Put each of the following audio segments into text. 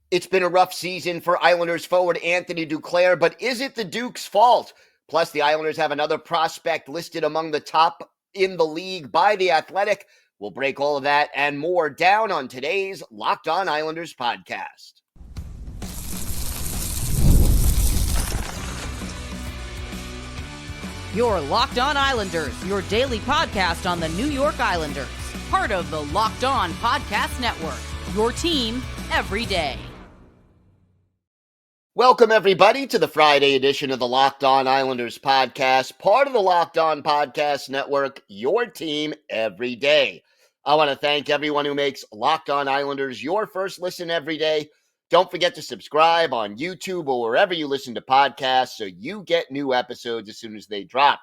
It's been a rough season for Islanders forward Anthony Duclair, but is it the Duke's fault? Plus, the Islanders have another prospect listed among the top in the league by The Athletic. We'll break all of that and more down on today's Locked On Islanders podcast. Your Locked On Islanders, your daily podcast on the New York Islanders. Part of the Locked On Podcast Network, your team every day. Welcome, everybody, to the Friday edition of the Locked On Islanders podcast, part of the Locked On Podcast Network, your team every day. I want to thank everyone who makes Locked On Islanders your first listen every day. Don't forget to subscribe on YouTube or wherever you listen to podcasts so you get new episodes as soon as they drop.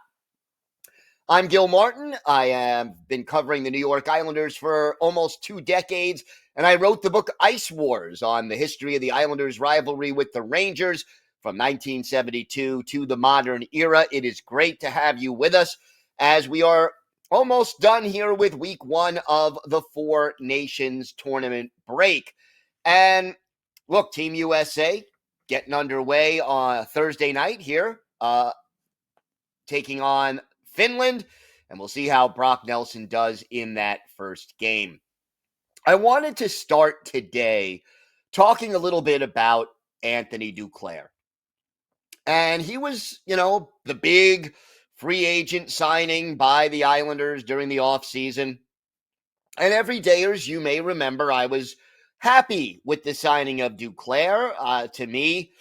I'm Gil Martin. I have been covering the New York Islanders for almost 2 decades, and I wrote the book Ice Wars on the history of the Islanders' rivalry with the Rangers from 1972 to the modern era. It is great to have you with us as we are almost done here with week 1 of the Four Nations tournament break. And look, Team USA getting underway on Thursday night here, taking on Finland, and we'll see how Brock Nelson does in that first game. I wanted to start today talking a little bit about Anthony Duclair. And he was, the big free agent signing by the Islanders during the offseason. And every day, as you may remember, I was happy with the signing of Duclair. To me,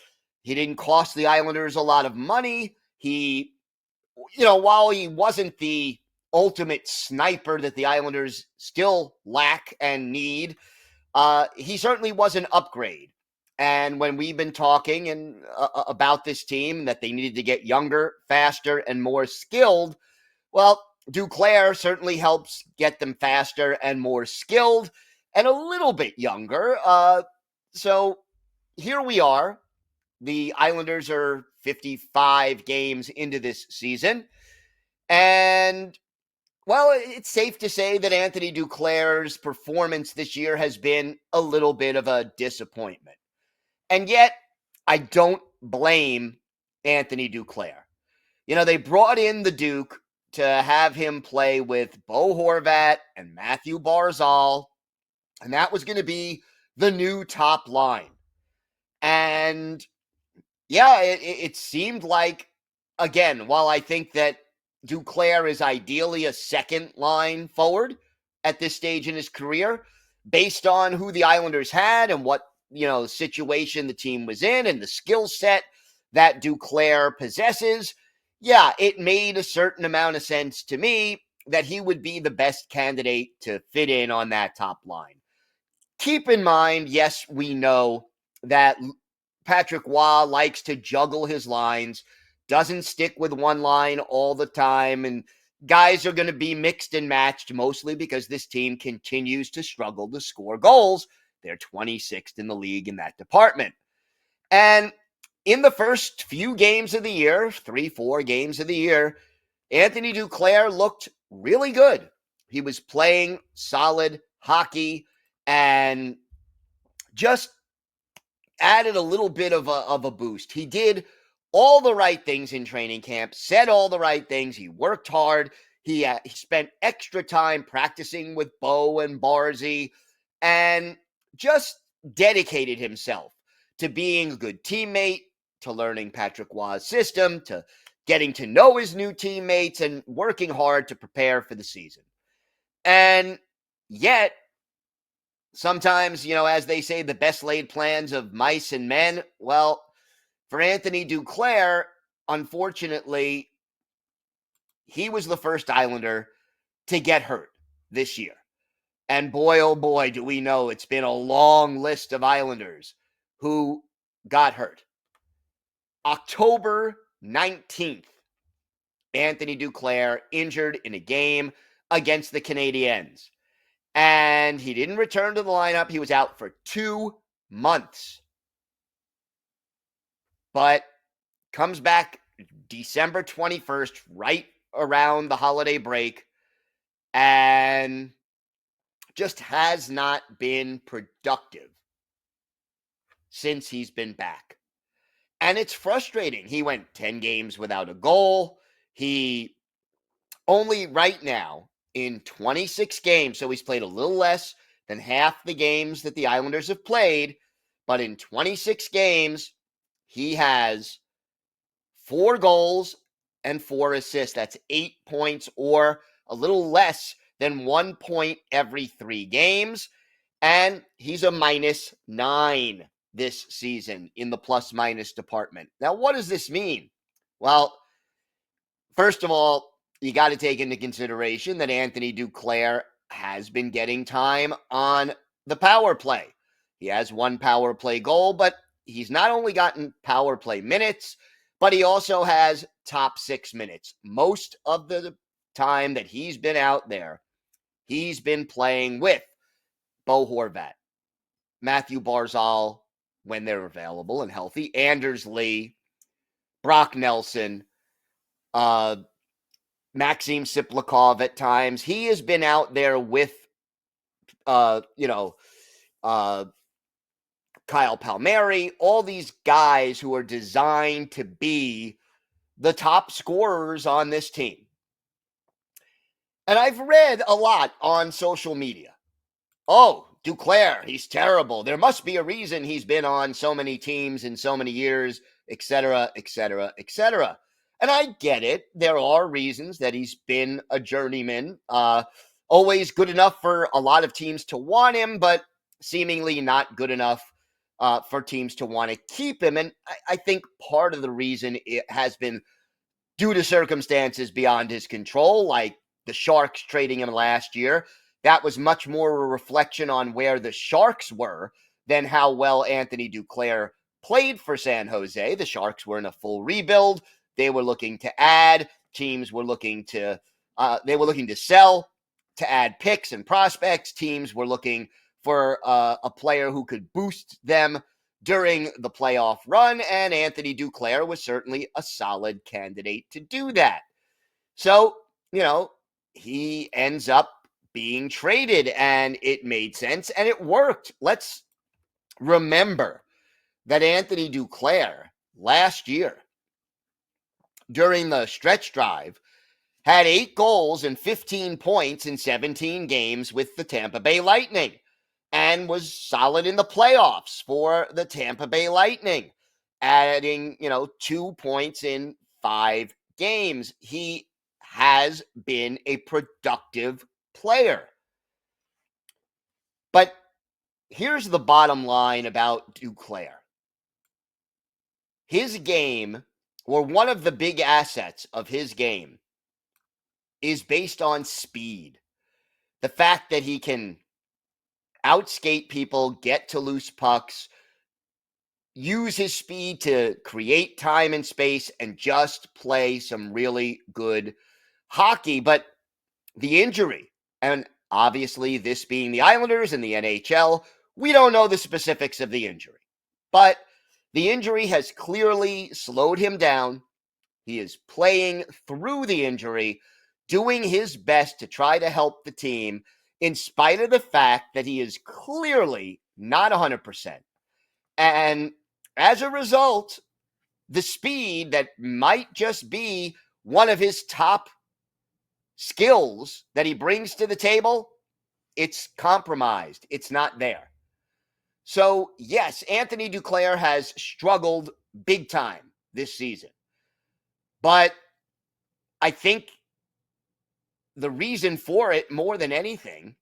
he didn't cost the Islanders a lot of money. He, while he wasn't the ultimate sniper that the Islanders still lack and need, he certainly was an upgrade. And when we've been talking about this team, that they needed to get younger, faster, and more skilled, well, Duclair certainly helps get them faster and more skilled and a little bit younger. So here we are. The Islanders are 55 games into this season. And, well, it's safe to say that Anthony Duclair's performance this year has been a little bit of a disappointment. And yet, I don't blame Anthony Duclair. They brought in the Duke to have him play with Bo Horvat and Matthew Barzal, and that was going to be the new top line. And yeah, it seemed like, again, while I think that Duclair is ideally a second line forward at this stage in his career, based on who the Islanders had and what, situation the team was in and the skill set that Duclair possesses, yeah, it made a certain amount of sense to me that he would be the best candidate to fit in on that top line. Keep in mind, yes, we know that Patrick Roy likes to juggle his lines, doesn't stick with one line all the time, and guys are going to be mixed and matched mostly because this team continues to struggle to score goals. They're 26th in the league in that department. And in the first few games of the year, 3-4 games of the year, Anthony Duclair looked really good. He was playing solid hockey and just added a little bit of a boost. He did all the right things in training camp, said all the right things. He worked hard. He spent extra time practicing with Bo and Barzy and just dedicated himself to being a good teammate, to learning Patrick Roy's system, to getting to know his new teammates and working hard to prepare for the season. And yet, sometimes, as they say, the best laid plans of mice and men. Well, for Anthony Duclair, unfortunately, he was the first Islander to get hurt this year. And boy, oh boy, do we know it's been a long list of Islanders who got hurt. October 19th, Anthony Duclair injured in a game against the Canadiens. And he didn't return to the lineup. He was out for 2 months. But comes back December 21st, right around the holiday break, and just has not been productive. since he's been back. And it's frustrating. He went 10 games without a goal. He only right now in 26 games, so he's played a little less than half the games that the Islanders have played, but in 26 games, he has 4 goals and 4 assists. That's 8 points or a little less than 1 point every 3 games. And he's a -9 this season in the plus minus department. Now, what does this mean? Well, first of all, you got to take into consideration that Anthony Duclair has been getting time on the power play. He has 1 power play goal, but he's not only gotten power play minutes, but he also has top 6 minutes. Most of the time that he's been out there, he's been playing with Bo Horvat, Matthew Barzal when they're available and healthy, Anders Lee, Brock Nelson, Maxim Siplikov at times. He has been out there with, Kyle Palmieri, all these guys who are designed to be the top scorers on this team. And I've read a lot on social media. Oh, Duclair, he's terrible. There must be a reason he's been on so many teams in so many years, etc., etc., etc. And I get it. There are reasons that he's been a journeyman, always good enough for a lot of teams to want him, but seemingly not good enough for teams to want to keep him. And I think part of the reason it has been due to circumstances beyond his control, like the Sharks trading him last year. That was much more a reflection on where the Sharks were than how well Anthony Duclair played for San Jose. The Sharks were in a full rebuild. They were looking to add. Teams were looking to sell, to add picks and prospects. Teams were looking for a player who could boost them during the playoff run, and Anthony Duclair was certainly a solid candidate to do that. So, he ends up being traded, and it made sense, and it worked. Let's remember that Anthony Duclair last year, during the stretch drive, had 8 goals and 15 points in 17 games with the Tampa Bay Lightning and was solid in the playoffs for the Tampa Bay Lightning, adding, 2 points in 5 games. He has been a productive player. But here's the bottom line about Duclair. His game, or one of the big assets of his game, is based on speed. The fact that he can outskate people, get to loose pucks, use his speed to create time and space, and just play some really good hockey. But the injury, and obviously this being the Islanders and the NHL, we don't know the specifics of the injury. But the injury has clearly slowed him down. He is playing through the injury, doing his best to try to help the team, in spite of the fact that he is clearly not 100%. And as a result, the speed that might just be one of his top skills that he brings to the table, it's compromised. It's not there. So, yes, Anthony Duclair has struggled big time this season. But I think the reason for it, more than anything,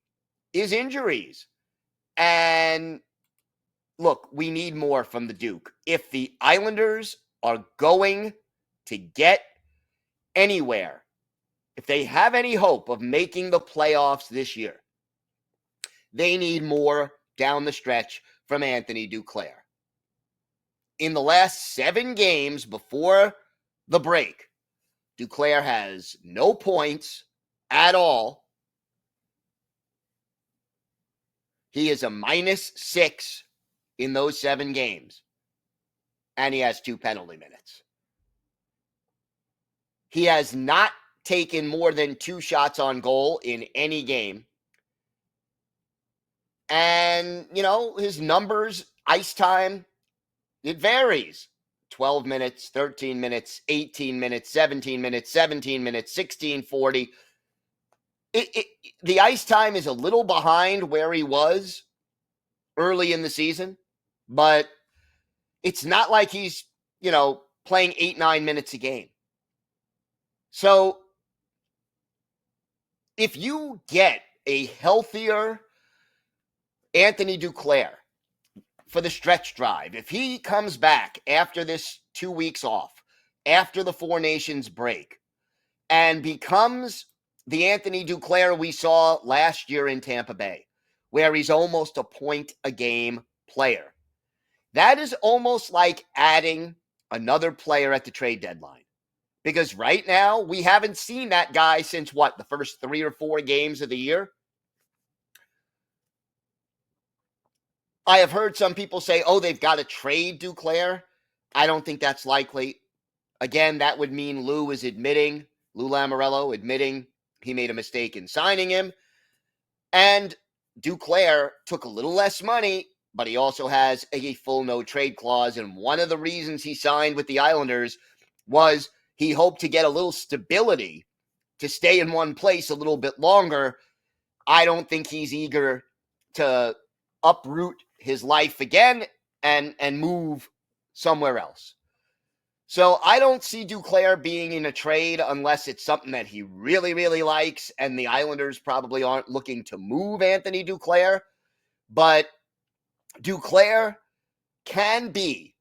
is injuries. And look, we need more from the Duke. If the Islanders are going to get anywhere, if they have any hope of making the playoffs this year, they need more down the stretch from Anthony Duclair. In the last 7 games before the break, Duclair has no points at all. He is a -6 in those 7 games, and he has 2 penalty minutes. He has not taken more than 2 shots on goal in any game. And, his numbers, ice time, It varies. 12 minutes, 13 minutes, 18 minutes, 17 minutes, 17 minutes, 16:40. The ice time is a little behind where he was early in the season, but it's not like he's, playing 8-9 minutes a game. So if you get a healthier Anthony Duclair for the stretch drive, if he comes back after this 2 weeks off, after the Four Nations break, and becomes the Anthony Duclair we saw last year in Tampa Bay, where he's almost a point a game player, that is almost like adding another player at the trade deadline. Because right now, we haven't seen that guy since the first 3 or 4 games of the year? I have heard some people say, they've got to trade Duclair. I don't think that's likely. Again, that would mean Lou Lamoriello admitting he made a mistake in signing him. And Duclair took a little less money, but he also has a full no-trade clause. And one of the reasons he signed with the Islanders was he hoped to get a little stability to stay in one place a little bit longer. I don't think he's eager to uproot his life again and move somewhere else. So I don't see Duclair being in a trade unless it's something that he really, really likes, and the Islanders probably aren't looking to move Anthony Duclair. But Duclair can be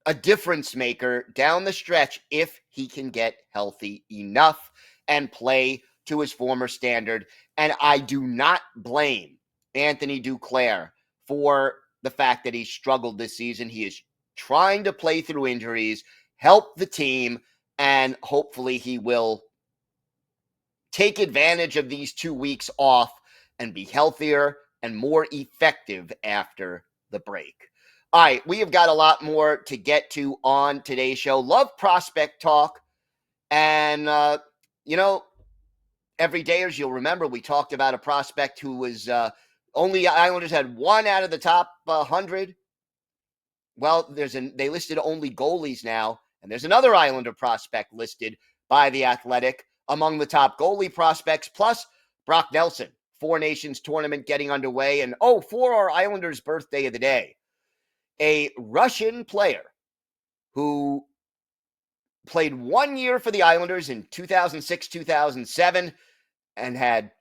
a difference maker down the stretch if he can get healthy enough and play to his former standard. And I do not blame Anthony Duclair for the fact that he struggled this season. He is trying to play through injuries, help the team, and hopefully he will take advantage of these 2 weeks off and be healthier and more effective after the break. All right, we have got a lot more to get to on today's show. Love prospect talk. And, every day, as you'll remember, we talked about a prospect who was only Islanders had one out of the top 100. Well, they listed only goalies now, and there's another Islander prospect listed by The Athletic among the top goalie prospects, plus Brock Nelson. Four Nations tournament getting underway. And, for our Islanders' birthday of the day, a Russian player who played 1 year for the Islanders in 2006-2007 and had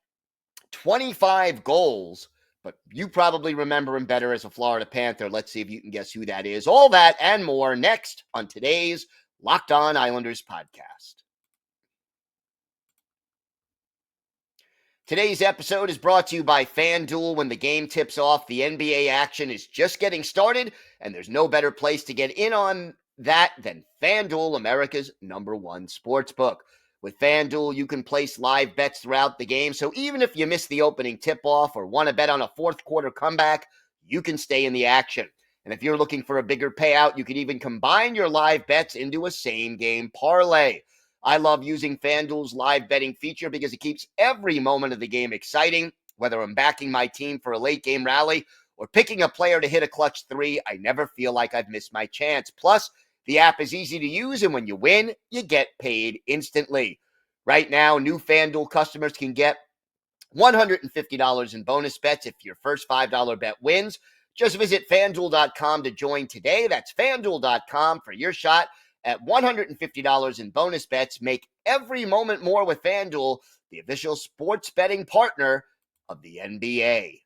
25 goals, but you probably remember him better as a Florida Panther. Let's see if you can guess who that is. All that and more next on today's Locked On Islanders podcast. Today's episode is brought to you by FanDuel. When the game tips off, the NBA action is just getting started, and there's no better place to get in on that than FanDuel, America's #1 sportsbook. With FanDuel, you can place live bets throughout the game, so even if you miss the opening tip-off or want to bet on a fourth-quarter comeback, you can stay in the action. And if you're looking for a bigger payout, you can even combine your live bets into a same-game parlay. I love using FanDuel's live betting feature because it keeps every moment of the game exciting. Whether I'm backing my team for a late-game rally or picking a player to hit a clutch 3, I never feel like I've missed my chance. Plus, the app is easy to use, and when you win, you get paid instantly. Right now, new FanDuel customers can get $150 in bonus bets if your first $5 bet wins. Just visit FanDuel.com to join today. That's FanDuel.com for your shot at $150 in bonus bets. Make every moment more with FanDuel, the official sports betting partner of the NBA.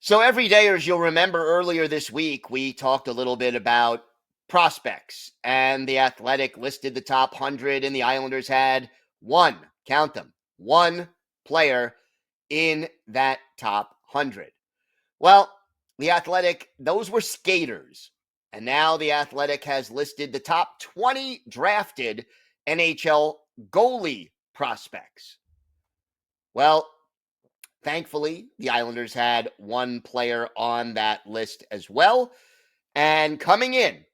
So everydayers, you'll remember earlier this week, we talked a little bit about prospects, and The Athletic listed the top 100, and the Islanders had one player in that top 100. Well, The Athletic, those were skaters. And now The Athletic has listed the top 20 drafted NHL goalie prospects. Well, thankfully, the Islanders had one player on that list as well. And coming in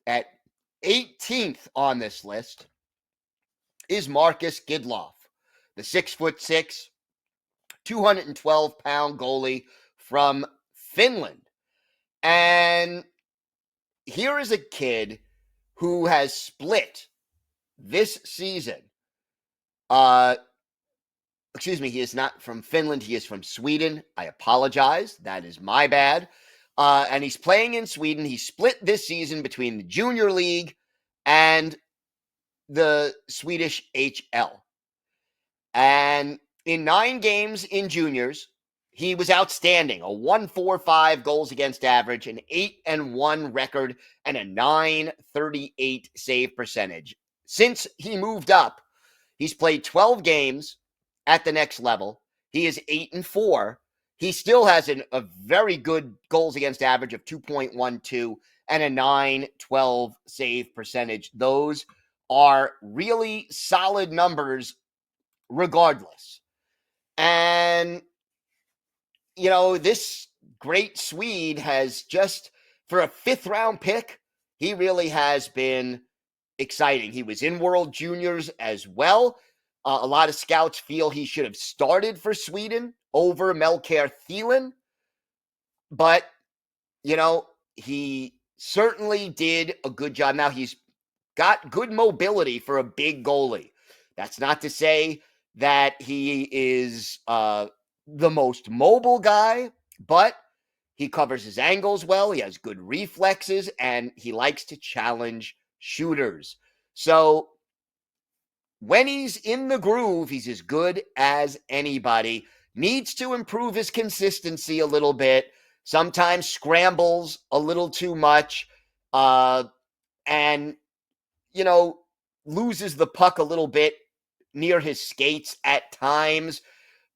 at 18th on this list is Marcus Gidlof, the 6'6", 212-pound goalie from Finland. And here is a kid who has split this season. He is not from Finland. He is from Sweden. I apologize. That is my bad. And he's playing in Sweden. He split this season between the Junior League and the Swedish HL. And in 9 games in juniors, he was outstanding. A 1.45 goals against average, an 8-1 record, and a 938 save percentage. Since he moved up, he's played 12 games at the next level. He is 8-4. He still has a very good goals against average of 2.12 and a 912 save percentage. Those are really solid numbers regardless. And, this great Swede has just, for a 5th-round pick, he really has been exciting. He was in World Juniors as well. A lot of scouts feel he should have started for Sweden over Melker Thielen. But, he certainly did a good job. Now, he's got good mobility for a big goalie. That's not to say that he is the most mobile guy, but he covers his angles well. He has good reflexes, and he likes to challenge shooters. So when he's in the groove, he's as good as anybody. Needs to improve his consistency a little bit. Sometimes scrambles a little too much, and, loses the puck a little bit near his skates at times.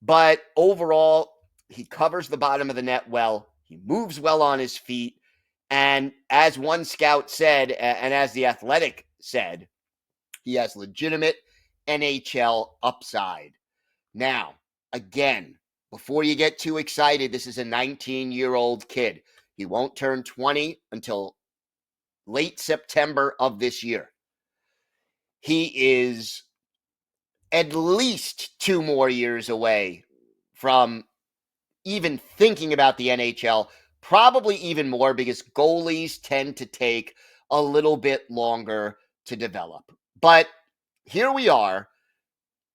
But overall, he covers the bottom of the net well. He moves well on his feet. And as one scout said, and as The Athletic said, he has legitimate NHL upside. Now, again, before you get too excited, this is a 19-year-old kid. He won't turn 20 until late September of this year. He is at least 2 more years away from even thinking about the NHL, probably even more, because goalies tend to take a little bit longer to develop. But here we are,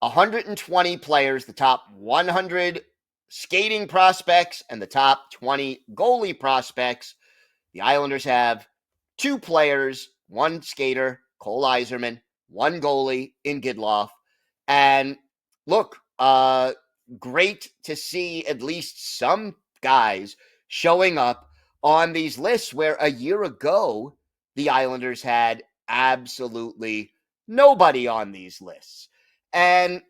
120 players, the top 100 skating prospects and the top 20 goalie prospects. The Islanders have 2 players, 1 skater, Cole Yzerman, 1 goalie in Gidlof. And look, great to see at least some guys showing up on these lists where a year ago the Islanders had absolutely nobody on these lists. And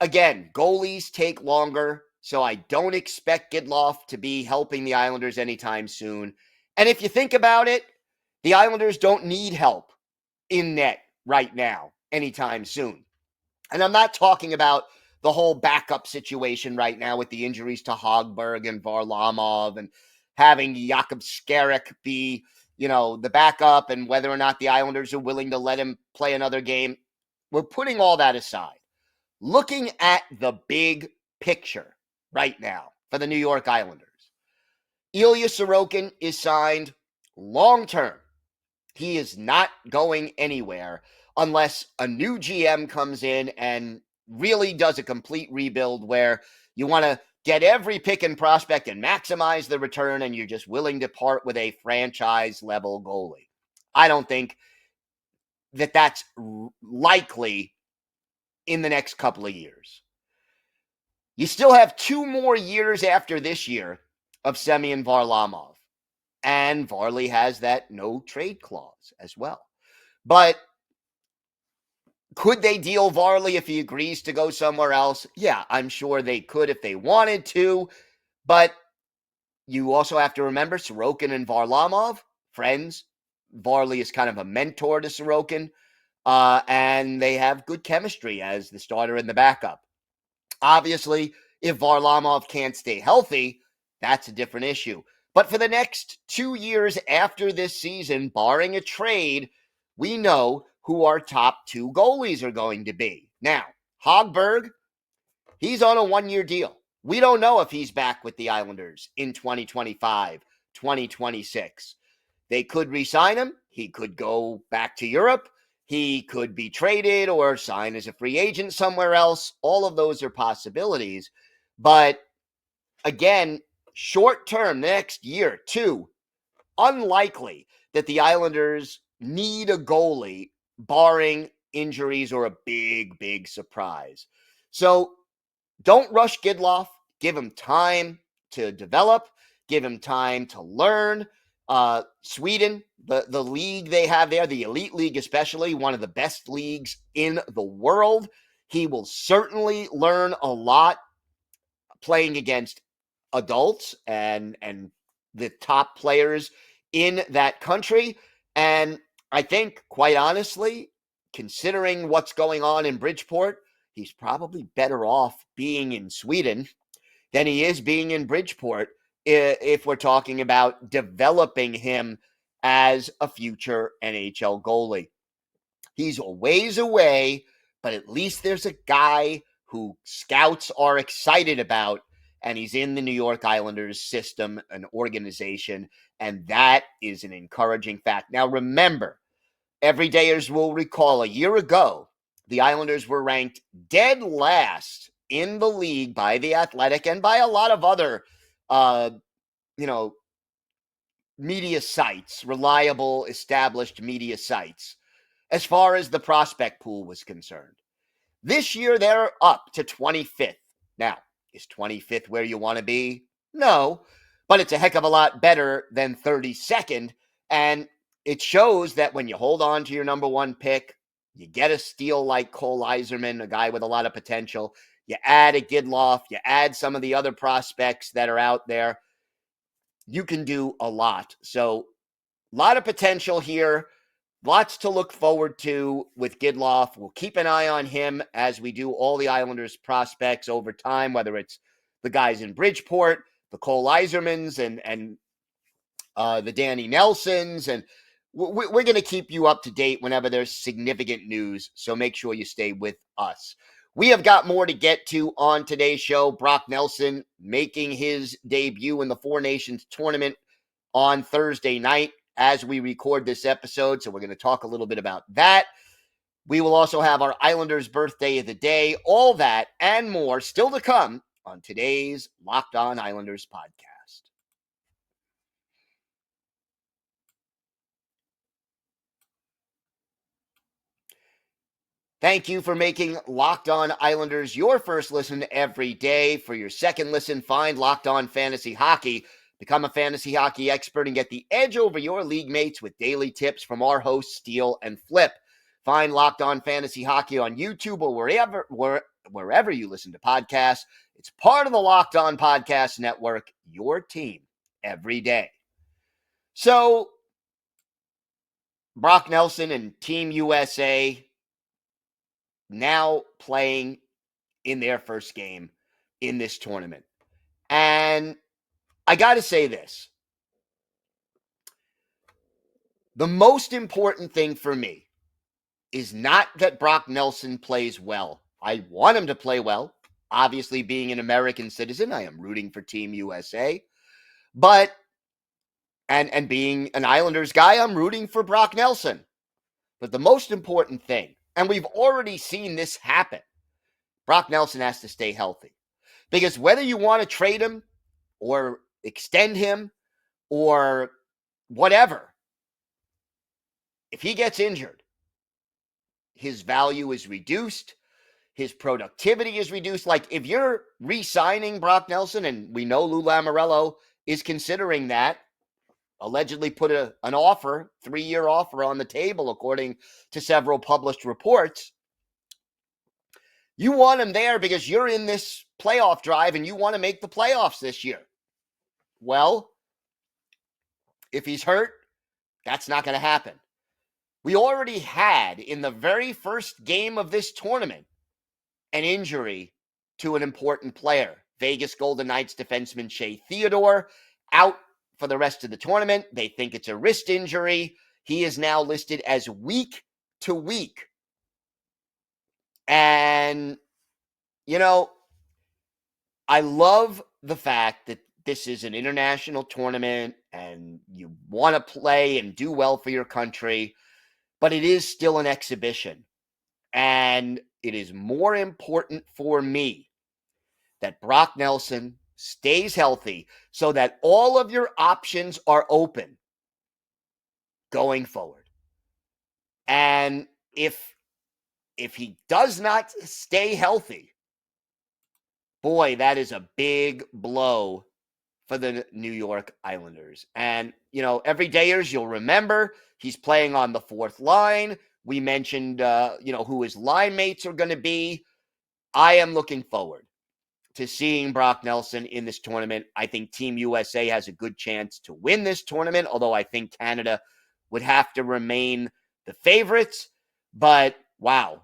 again, goalies take longer, so I don't expect Gidlof to be helping the Islanders anytime soon. And if you think about it, the Islanders don't need help in net right now anytime soon. And I'm not talking about the whole backup situation right now with the injuries to Hogberg and Varlamov and having Jakub Skarek be, the backup, and whether or not the Islanders are willing to let him play another game. We're putting all that aside. Looking at the big picture right now for the New York Islanders, Ilya Sorokin is signed long-term. He is not going anywhere unless a new GM comes in and really does a complete rebuild where you want to get every pick and prospect and maximize the return, and you're just willing to part with a franchise-level goalie. I don't think that that's likely in the next couple of years. You still have 2 more years after this year of Semyon Varlamov. And Varley has that no trade clause as well. But could they deal Varley if he agrees to go somewhere else? Yeah, I'm sure they could if they wanted to. But you also have to remember Sorokin and Varlamov, friends. Varley is kind of a mentor to Sorokin. And they have good chemistry as the starter and the backup. Obviously, if Varlamov can't stay healthy, that's a different issue. But for the next 2 years after this season, barring a trade, we know who our top 2 goalies are going to be. Now, Hogberg, He's on a one-year deal. We don't know if he's back with the Islanders in 2025, 2026. They could re-sign him. He could go back to Europe. He could be traded or sign as a free agent somewhere else. All of those are possibilities. But again, short term, next year, two, unlikely that the Islanders need a goalie, barring injuries or a big surprise. So don't rush Gidlof. Give him time to develop. Give him time to learn. Sweden, the league they have there, the elite league especially, one of the best leagues in the world. He will certainly learn a lot playing against adults and the top players in that country. And I think, quite honestly, considering what's going on in Bridgeport, he's probably better off being in Sweden than he is being in Bridgeport if we're talking about developing him as a future NHL goalie. He's a ways away, but at least there's a guy who scouts are excited about, and he's in the New York Islanders system, an organization, and that is an encouraging fact. Now, remember, everydayers will recall a year ago, the Islanders were ranked dead last in the league by The Athletic and by a lot of other, media sites, reliable, established media sites, as far as the prospect pool was concerned. This year, they're up to 25th. Now, is 25th where you want to be? No, but it's a heck of a lot better than 32nd. And it shows that when you hold on to your number one pick, you get a steal like Cole Yzerman, a guy with a lot of potential. You add a Gidlof, you add some of the other prospects that are out there. You can do a lot. So, a lot of potential here. Lots to look forward to with Gidlof. We'll keep an eye on him as we do all the Islanders prospects over time, whether it's the guys in Bridgeport, the Cole Yzermans, and the Danny Nelsons. And we're going to keep you up to date whenever there's significant news. So make sure you stay with us. We have got more to get to on today's show. Brock Nelson making his debut in the Four Nations tournament on Thursday night as we record this episode. So we're going to talk a little bit about that. We will also have our Islanders birthday of the day, all that and more still to come on today's Locked On Islanders podcast. Thank you for making Locked On Islanders your first listen every day. For your second listen, find Locked On Fantasy Hockey. Become a fantasy hockey expert and get the edge over your league mates with daily tips from our hosts, Steele and Flip. Find Locked On Fantasy Hockey on YouTube or wherever you listen to podcasts. It's part of the Locked On Podcast Network, your team every day. So, Brock Nelson and Team USA now playing in their first game in this tournament. And I got to say this. The most important thing for me is not that Brock Nelson plays well. I want him to play well. Obviously, being an American citizen, I am rooting for Team USA. But, and being an Islanders guy, I'm rooting for Brock Nelson. But the most important thing, and we've already seen this happen, Brock Nelson has to stay healthy. Because whether you want to trade him or extend him or whatever, if he gets injured, his value is reduced. His productivity is reduced. Like, if you're re-signing Brock Nelson, and we know Lou Lamoriello is considering that, allegedly put an offer, 3-year offer on the table, according to several published reports. You want him there because you're in this playoff drive and you want to make the playoffs this year. Well, if he's hurt, that's not going to happen. We already had, in the very first game of this tournament, an injury to an important player. Vegas Golden Knights defenseman Shea Theodore out for the rest of the tournament. They think it's a wrist injury. He is now listed as week to week. And, I love the fact that this is an international tournament and you want to play and do well for your country, but it is still an exhibition. And it is more important for me that Brock Nelson stays healthy so that all of your options are open going forward. And if he does not stay healthy, boy, that is a big blow for the New York Islanders. And, everydayers, you'll remember he's playing on the fourth line. We mentioned, who his line mates are going to be. I am looking forward to seeing Brock Nelson in this tournament. I think Team USA has a good chance to win this tournament, although I think Canada would have to remain the favorites. But, wow,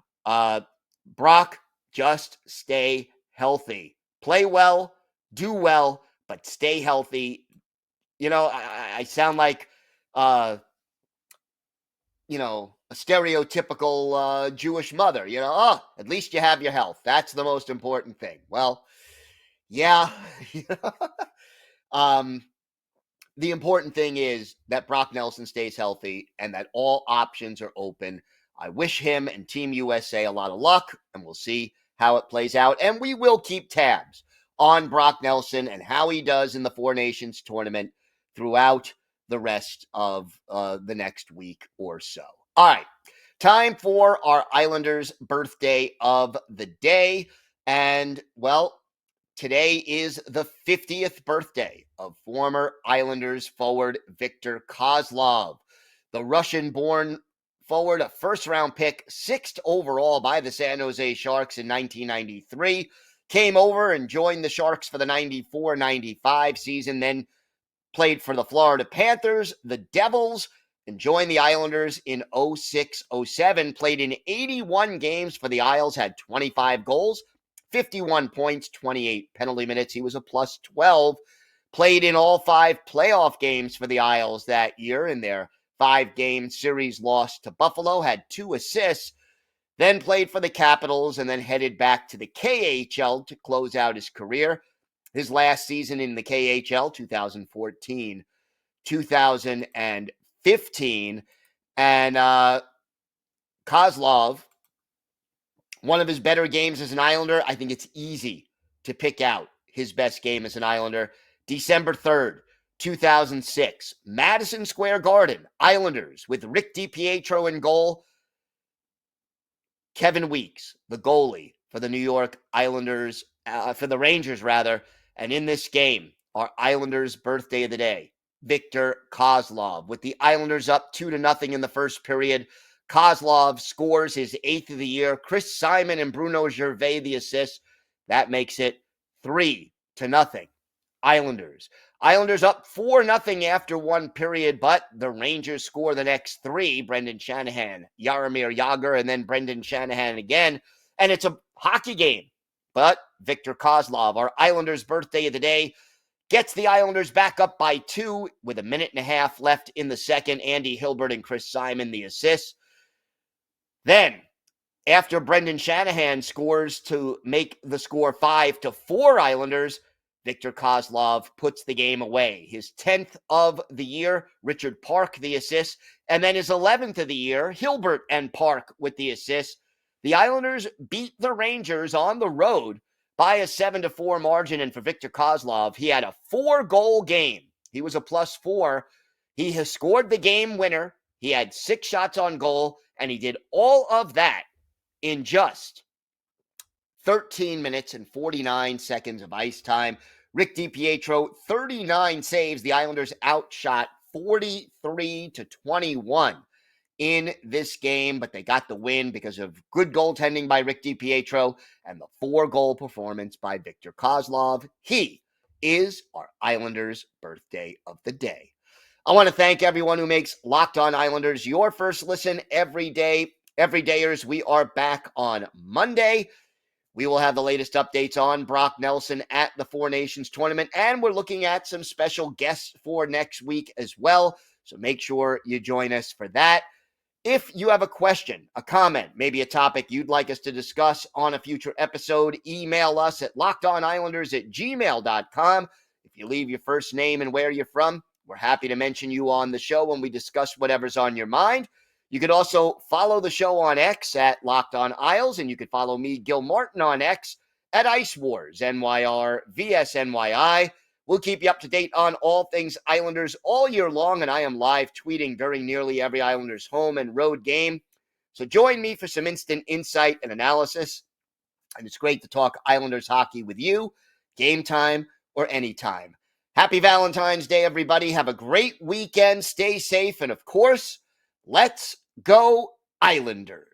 Brock, just stay healthy. Play well, do well, but stay healthy. I sound like, a stereotypical Jewish mother. At least you have your health. That's the most important thing. Well, yeah. The important thing is that Brock Nelson stays healthy and that all options are open. I wish him and Team USA a lot of luck, and we'll see how it plays out. And we will keep tabs on Brock Nelson and how he does in the Four Nations tournament throughout the rest of the next week or so. All right, time for our Islanders birthday of the day. And, well, today is the 50th birthday of former Islanders forward Viktor Kozlov. The Russian-born forward, a first-round pick, 6th overall by the San Jose Sharks in 1993, came over and joined the Sharks for the 94-95 season, then played for the Florida Panthers, the Devils, and joined the Islanders in 06-07, played in 81 games for the Isles, had 25 goals, 51 points, 28 penalty minutes. He was a plus 12. Played in all 5 playoff games for the Isles that year in their 5-game series loss to Buffalo. Had 2 assists. Then played for the Capitals and then headed back to the KHL to close out his career. His last season in the KHL, 2014, 2015. And Kozlov, one of his better games as an Islander, I think it's easy to pick out his best game as an Islander. December 3rd, 2006, Madison Square Garden, Islanders with Rick DiPietro in goal. Kevin Weeks, the goalie for the New York Islanders, for the Rangers rather. And in this game, our Islanders birthday of the day, Viktor Kozlov, with the Islanders up 2-0 in the first period. Kozlov scores his 8th of the year. Chris Simon and Bruno Gervais the assists. That makes it 3-0. Islanders. Islanders up 4-0 after one period, but the Rangers score the next 3. Brendan Shanahan, Jaromir Jagr, and then Brendan Shanahan again. And it's a hockey game. But Viktor Kozlov, our Islanders birthday of the day, gets the Islanders back up by 2 with a minute and a half left in the second. Andy Hilbert and Chris Simon the assists. Then, after Brendan Shanahan scores to make the score 5-4 Islanders, Viktor Kozlov puts the game away. His 10th of the year, Richard Park the assist, and then his 11th of the year, Hilbert and Park with the assist. The Islanders beat the Rangers on the road by a 7-4 margin, and for Viktor Kozlov, he had a 4-goal game. He was a +4. He has scored the game winner. He had 6 shots on goal, and he did all of that in just 13 minutes and 49 seconds of ice time. Rick DiPietro, 39 saves. The Islanders outshot 43-21 in this game, but they got the win because of good goaltending by Rick DiPietro and the 4-goal performance by Viktor Kozlov. He is our Islanders birthday of the day. I want to thank everyone who makes Locked On Islanders your first listen every day. Everydayers, we are back on Monday. We will have the latest updates on Brock Nelson at the Four Nations tournament, and we're looking at some special guests for next week as well. So make sure you join us for that. If you have a question, a comment, maybe a topic you'd like us to discuss on a future episode, email us at lockedonislanders@gmail.com. If you leave your first name and where you're from, we're happy to mention you on the show when we discuss whatever's on your mind. You could also follow the show on X at Locked On Isles, and you could follow me, Gil Martin, on X at Ice Wars, NYR, VSNYI. We'll keep you up to date on all things Islanders all year long, and I am live tweeting very nearly every Islanders home and road game. So join me for some instant insight and analysis. And it's great to talk Islanders hockey with you, game time or anytime. Happy Valentine's Day, everybody. Have a great weekend. Stay safe. And of course, let's go Islanders.